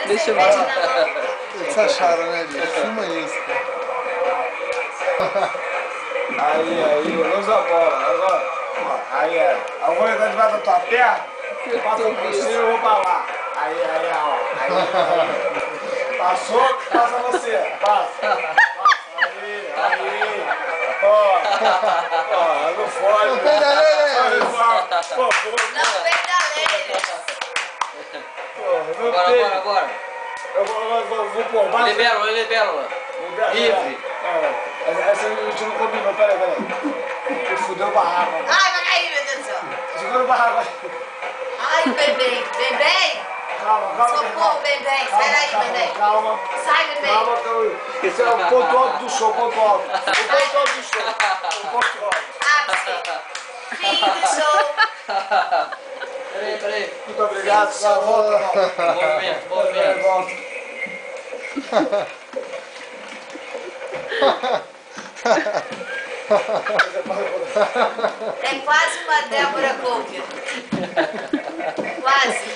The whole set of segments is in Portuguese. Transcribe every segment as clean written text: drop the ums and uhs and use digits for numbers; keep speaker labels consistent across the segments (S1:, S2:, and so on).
S1: Deixa eu
S2: ver.
S1: ver.
S2: O que vocês acharam, né, gente? Filma isso, cara.
S3: Aí, usa a bola. Agora, aí, a bola tá debaixo da tua perna, passa por cima e eu vou pra lá. Aí, ó. Aí. Passou, passa você. Passa. Aí. Ó, não fode.
S2: Não pedalei.
S3: Pô,
S4: Não pedalei.
S1: Bora.
S3: Eu vou pôr mais.
S1: Libera. Livre.
S3: Essa a gente não combinou, peraí. Tu fudeu o barraco.
S4: Ai, vai cair, meu Deus do céu.
S3: Segura o barraco aí.
S4: Ai, bebê.
S3: Calma.
S4: Socorro, bebê. Espera aí, bebê.
S3: Calma.
S4: Sai, bebê.
S3: Calma, esse é o ponto alto do show, ponto alto. O ponto alto do show. O ponto alto.
S4: Abre-se. Fim do show.
S1: Peraí.
S3: Muito obrigado. Volta.
S1: Movimento.
S3: Volta.
S4: É quase uma Débora Coker. Quase.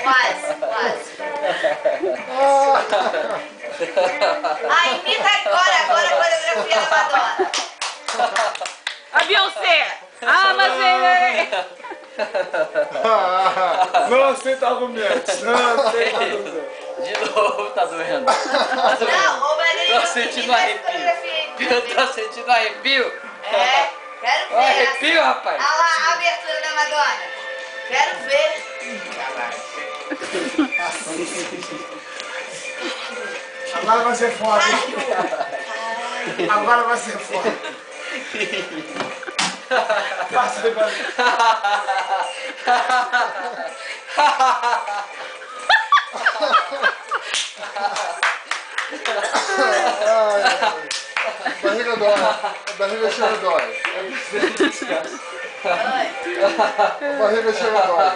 S4: Ah, imita agora a coreografia da Madonna.
S5: A Beyoncé! Ah, mas
S3: Não aceita argumentos.
S1: De novo, tá doendo.
S4: Não, ô Maria,
S1: Tô sentindo arrepio. Eu tô sentindo arrepio.
S4: É, quero ver.
S1: Arrepio, rapaz.
S4: Olha lá a abertura da Madonna. Quero ver.
S3: Agora vai ser foda. Agora vai ser foda. Passa aí pra mim.
S2: Barriga dói. A barriga chega dói. A barriga chega dói.